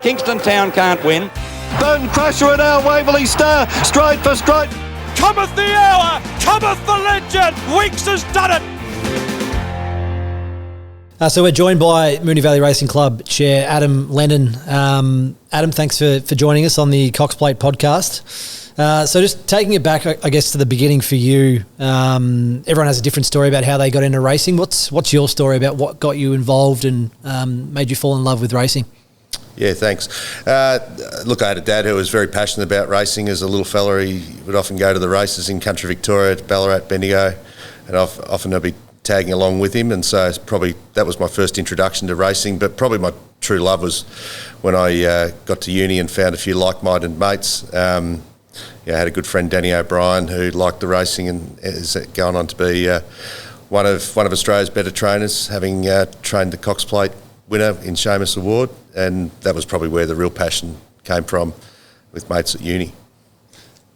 Kingston Town can't win. Bone Crusher and our Waverley Star, stride for stride. Cometh the hour, cometh the legend, Weeks has done it. So we're joined by Moonee Valley Racing Club Chair Adam Lennen. Adam, thanks for joining us on the Cox Plate Podcast. So just taking it back, I guess, to the beginning for you, everyone has a different story about how they got into racing. What's your story about what got you involved and made you fall in love with racing? Yeah, thanks. Look, I had a dad who was very passionate about racing. As a little fella, he would often go to the races in country Victoria, Ballarat, Bendigo, and often I'd be tagging along with him, and so probably that was my first introduction to racing. But probably my true love was when I got to uni and found a few like-minded mates. I had a good friend, Danny O'Brien, who liked the racing and is going on to be one of Australia's better trainers, having trained the Cox Plate winner in Seamus Award, and that was probably where the real passion came from with mates at uni.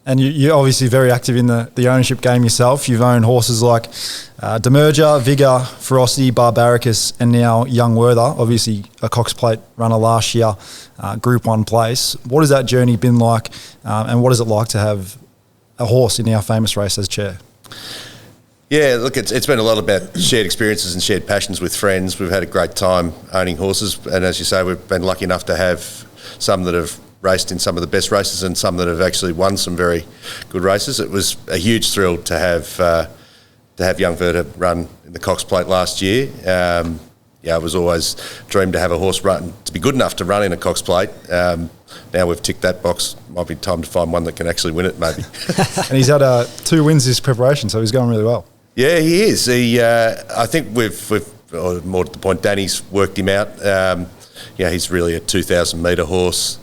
And you're obviously very active in the ownership game yourself. You've owned horses like Demerger, Vigor, Ferocity, Barbaricus, and now Young Werther, obviously a Cox Plate runner last year, Group 1 place. What has that journey been like, and what is it like to have a horse in our famous race as chair? Yeah, look, it's been a lot about shared experiences and shared passions with friends. We've had a great time owning horses, and as you say, we've been lucky enough to have some that have raced in some of the best races and some that have actually won some very good races. It was a huge thrill to have Young Werther run in the Cox Plate last year. It was always dreamed to have a horse run, to be good enough to run in a Cox Plate. Now we've ticked that box. Might be time to find one that can actually win it, maybe. And he's had 2 wins this preparation, so he's going really well. Yeah, he is. I think we've or more to the point, Danny's worked him out. He's really a 2,000 metre horse.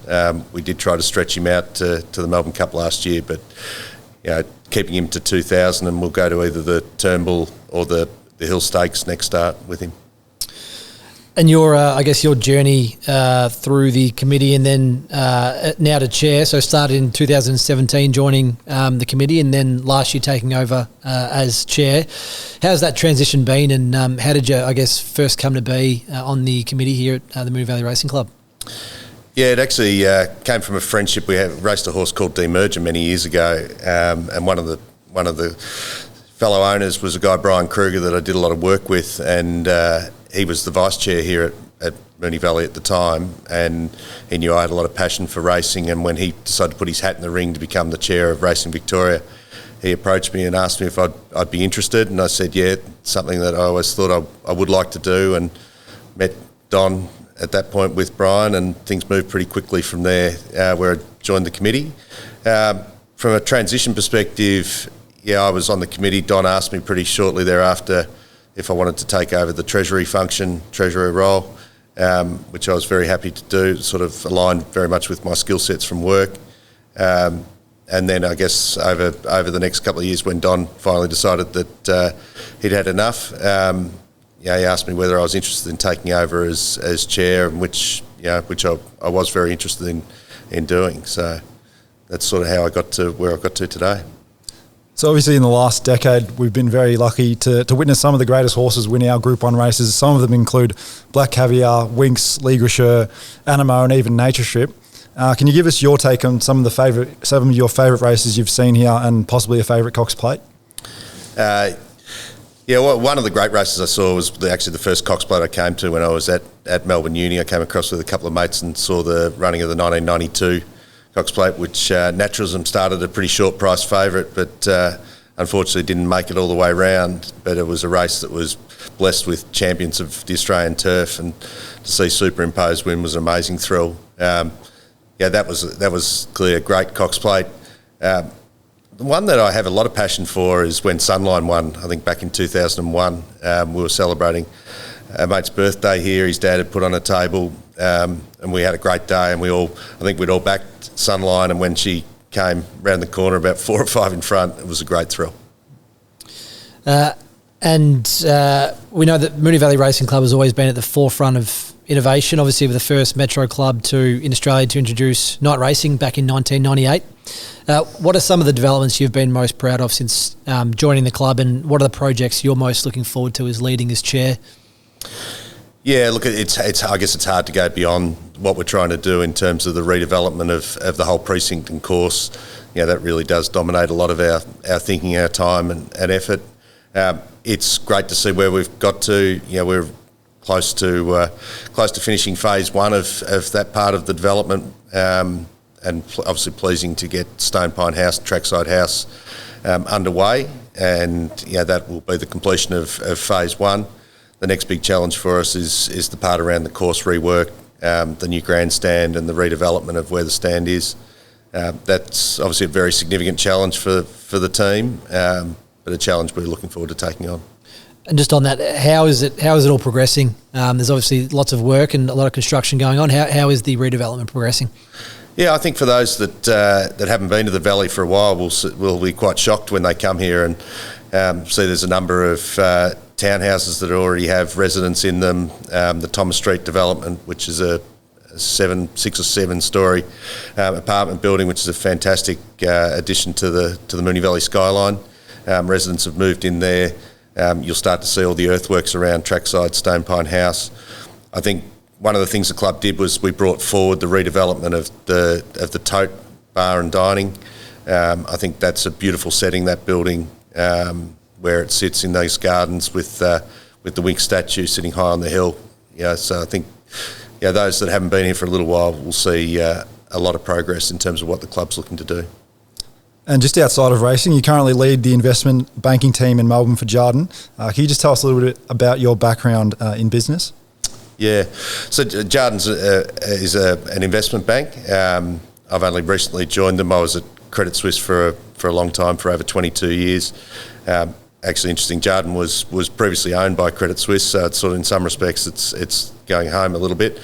We did try to stretch him out to the Melbourne Cup last year, but keeping him to 2,000, and we'll go to either the Turnbull or the Hill Stakes next start with him. And your journey through the committee and then now to chair, so started in 2017 joining the committee and then last year taking over as chair. How's that transition been, and how did you, first come to be on the committee here at the Moonee Valley Racing Club? Yeah, it actually came from a friendship. We raced a horse called Demerger many years ago, and one of the fellow owners was a guy, Brian Kruger, that I did a lot of work with, and he was the vice chair here at Moonee Valley at the time, and he knew I had a lot of passion for racing, and when he decided to put his hat in the ring to become the chair of Racing Victoria, he approached me and asked me if I'd be interested, and I said, yeah, something that I always thought I would like to do, and met Don at that point with Brian, and things moved pretty quickly from there, where I joined the committee. From a transition perspective, I was on the committee. Don asked me pretty shortly thereafter if I wanted to take over the treasurer role, which I was very happy to do, sort of aligned very much with my skill sets from work. And then I guess over the next couple of years, when Don finally decided that he'd had enough, he asked me whether I was interested in taking over as chair, which I was very interested in doing. So that's sort of how I got to where I got to today. So obviously in the last decade, we've been very lucky to witness some of the greatest horses win our Group 1 races. Some of them include Black Caviar, Winx, Ligouche, Animo, and even Nature Strip. Can you give us your take on some of your favourite races you've seen here, and possibly a favourite Cox Plate? One of the great races I saw was actually the first Cox Plate I came to when I was at Melbourne Uni. I came across with a couple of mates and saw the running of the 1992 Cox Plate, which Naturalism started a pretty short price favourite, but unfortunately didn't make it all the way round. But it was a race that was blessed with champions of the Australian turf, and to see Superimpose win was an amazing thrill. That was clearly a great Cox Plate. The one that I have a lot of passion for is when Sunline won, I think back in 2001. We were celebrating a mate's birthday here. His dad had put on a table, and we had a great day, and I think we'd all backed Sunline, and when she came round the corner about 4 or 5 in front, it was a great thrill. And we know that Moonee Valley Racing Club has always been at the forefront of innovation, obviously with the first metro club in Australia to introduce night racing back in 1998. What are some of the developments you've been most proud of since joining the club, and what are the projects you're most looking forward to as leading as chair? Yeah, look, I guess it's hard to go beyond what we're trying to do in terms of the redevelopment of the whole precinct and course. That really does dominate a lot of our thinking, our time and effort. It's great to see where we've got to. We're close to finishing phase one of that part of the development, and obviously pleasing to get Stone Pine House, Trackside House underway, and that will be the completion of phase one. The next big challenge for us is the part around the course rework, the new grandstand and the redevelopment of where the stand is. That's obviously a very significant challenge for the team, but a challenge we're looking forward to taking on. And just on that, how is it all progressing? There's obviously lots of work and a lot of construction going on. How is the redevelopment progressing? Yeah, I think for those that haven't been to the Valley for a while will be quite shocked when they come here and see there's a number of townhouses that already have residents in them. The Thomas Street development, which is a 6 or 7 story apartment building, which is a fantastic addition to the Moonee Valley skyline. Residents have moved in there. You'll start to see all the earthworks around Trackside, Stone Pine House. I think one of the things the club did was we brought forward the redevelopment of the Tote Bar and Dining. I think that's a beautiful setting, that building, where it sits in those gardens with the Winx statue sitting high on the hill. So I think those that haven't been here for a little while will see a lot of progress in terms of what the club's looking to do. And just outside of racing, you currently lead the investment banking team in Melbourne for Jarden. Can you just tell us a little bit about your background in business? Yeah, so Jarden's is an investment bank. I've only recently joined them. I was at Credit Suisse for a long time, for over 22 years. Actually, interesting. Jarden was previously owned by Credit Suisse, so it's sort of in some respects it's going home a little bit.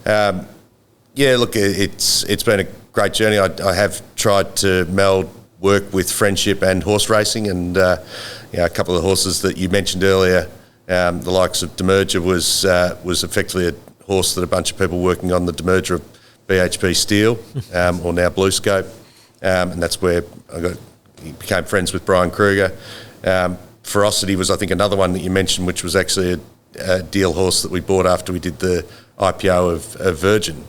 Look, it's been a great journey. I have tried to meld work with friendship and horse racing, and a couple of the horses that you mentioned earlier. The likes of Demerger was effectively a horse that a bunch of people working on the Demerger of BHP Steel, or now Blue Scope, and that's where became friends with Brian Kruger. Ferocity was, I think, another one that you mentioned, which was actually a deal horse that we bought after we did the IPO of Virgin.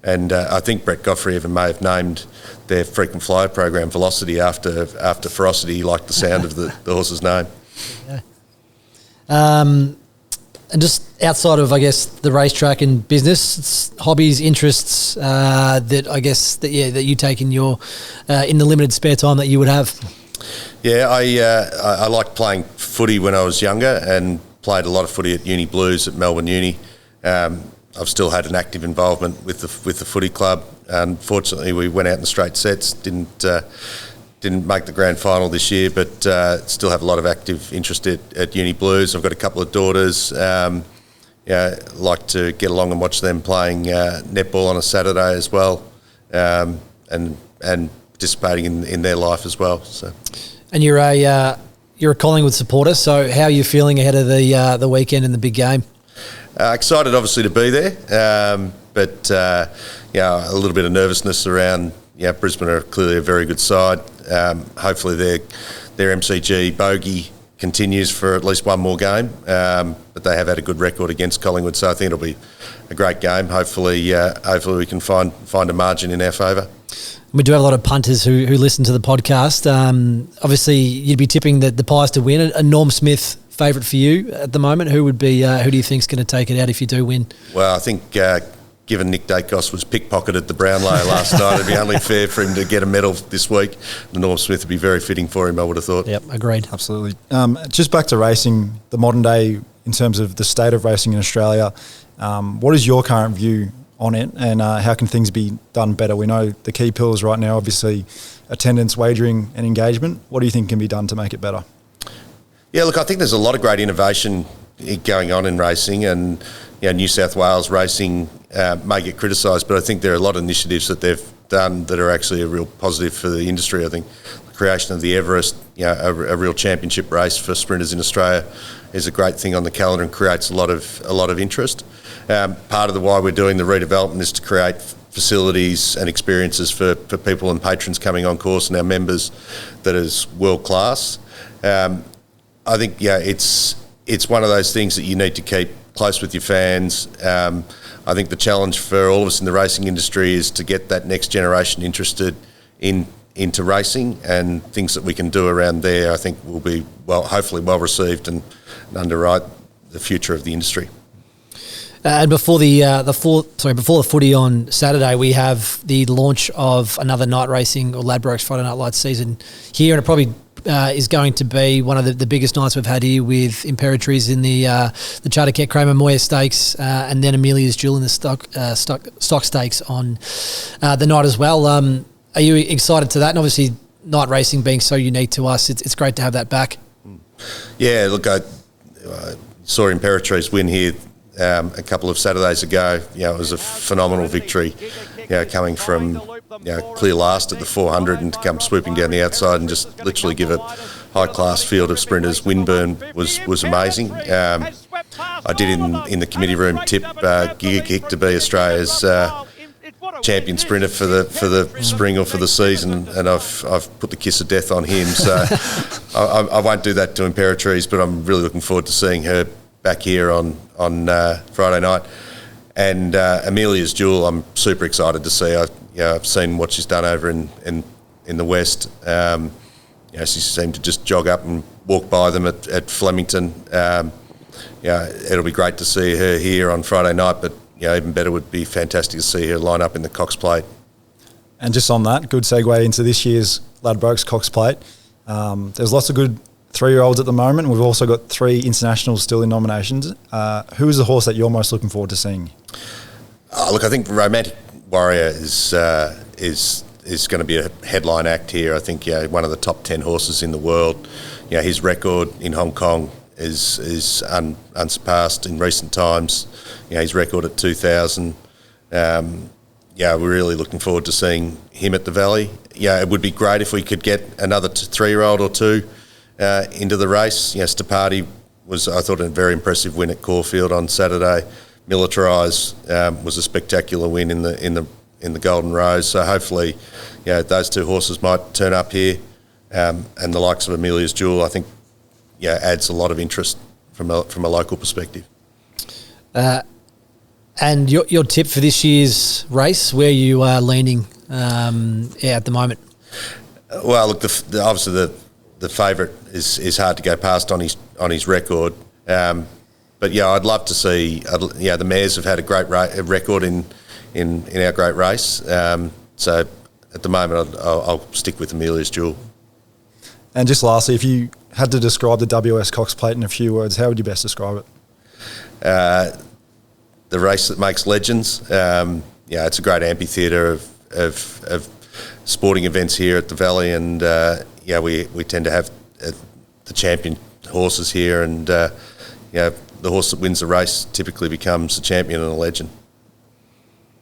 And I think Brett Goffrey even may have named their frequent flyer program Velocity after Ferocity. He liked the sound of the horse's name. Yeah. And just outside of, I guess, the racetrack and business, it's hobbies, interests that you take in your in the limited spare time that you would have. Yeah, I liked playing footy when I was younger and played a lot of footy at Uni Blues at Melbourne Uni. I've still had an active involvement with the footy club. Unfortunately, we went out in the straight sets, didn't make the grand final this year, but still have a lot of active interest at Uni Blues. I've got a couple of daughters. Like to get along and watch them playing netball on a Saturday as well, and participating in their life as well. So, and you're a Collingwood supporter. So how are you feeling ahead of the weekend and the big game? Excited, obviously, to be there, but a little bit of nervousness around. Brisbane are clearly a very good side. Hopefully their MCG bogey continues for at least one more game, but they have had a good record against Collingwood, so I think it'll be a great game. Hopefully we can find a margin in our favour. We do have a lot of punters who listen to the podcast. Obviously, you'd be tipping the Pies to win. A Norm Smith favourite for you at the moment. Who do you think's going to take it out if you do win? Well, I think given Nick Dacos was pickpocketed the Brownlow last night, it'd be only fair for him to get a medal this week. Norm Smith would be very fitting for him, I would have thought. Yep, agreed. Absolutely. Just back to racing, the modern day in terms of the state of racing in Australia. What is your current view on it, and how can things be done better? We know the key pillars right now, obviously, attendance, wagering and engagement. What do you think can be done to make it better? Yeah, look, I think there's a lot of great innovation going on in racing, and New South Wales racing may get criticised, but I think there are a lot of initiatives that they've done that are actually a real positive for the industry. I think the creation of the Everest, a real championship race for sprinters in Australia, is a great thing on the calendar and creates a lot of interest. Part of why we're doing the redevelopment is to create facilities and experiences for people and patrons coming on course and our members that is world class. I think it's one of those things that you need to keep close with your fans. I think the challenge for all of us in the racing industry is to get that next generation interested into racing, and things that we can do around there, I think will be hopefully well received and underwrite the future of the industry. And before the footy on Saturday, we have the launch of another night racing or Ladbrokes Friday Night Lights season here, and it probably is going to be one of the biggest nights we've had here with Imperatriz in the Charter Ket Kramer Moya Stakes, and then Amelia's Jewel in the stock stakes on the night as well. Are you excited to that? And obviously, night racing being so unique to us, it's great to have that back. Yeah, look, I saw Imperatriz win here a couple of Saturdays ago. It was a phenomenal victory, coming from clear last at the 400 and to come swooping down the outside and just literally give a high-class field of sprinters. Windburn was amazing. I did in the committee room tip Giga Kick to be Australia's champion sprinter for the spring or for the season, and I've put the kiss of death on him. So I won't do that to Imperatriz, but I'm really looking forward to seeing her back here on Friday night. And Amelia's Jewel, I'm super excited to see. I've seen what she's done over in the West. She seemed to just jog up and walk by them at Flemington. It'll be great to see her here on Friday night, but even better would be fantastic to see her line up in the Cox Plate. And just on that, good segue into this year's Ladbrokes Cox Plate. There's lots of good 3-year-olds at the moment. We've also got 3 internationals still in nominations. Who is the horse that you're most looking forward to seeing? Look, I think Romantic Warrior is going to be a headline act here. I think one of the top 10 horses in the world. His record in Hong Kong is unsurpassed in recent times. His record at 2,000. We're really looking forward to seeing him at the Valley. It would be great if we could get another 3-year-old or 2 into the race. Stapati was, I thought, a very impressive win at Caulfield on Saturday. Militarise was a spectacular win in the Golden Rose. So hopefully, those 2 horses might turn up here, and the likes of Amelia's Jewel, I think, adds a lot of interest from a local perspective. And your tip for this year's race, where you are leaning at the moment? Well, look, obviously the favourite is hard to go past on his record, but I'd love to see. The mares have had a great record in our great race, so at the moment I'll stick with Amelia's Jewel. And just lastly, if you had to describe the WS Cox Plate in a few words, how would you best describe it? The race that makes legends. It's a great amphitheatre of sporting events here at the Valley, and we tend to have the champion horses here, and the horse that wins the race typically becomes a champion and a legend.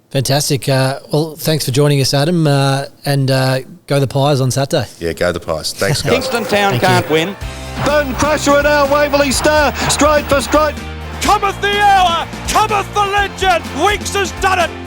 Fantastic. Well, thanks for joining us, Adam, and go the Pies on Saturday. Yeah, go the Pies. Thanks, guys. Kingston Town can't win. Bone Crusher and our Waverley Star, stride for stride. Cometh the hour, cometh the legend. Weeks has done it.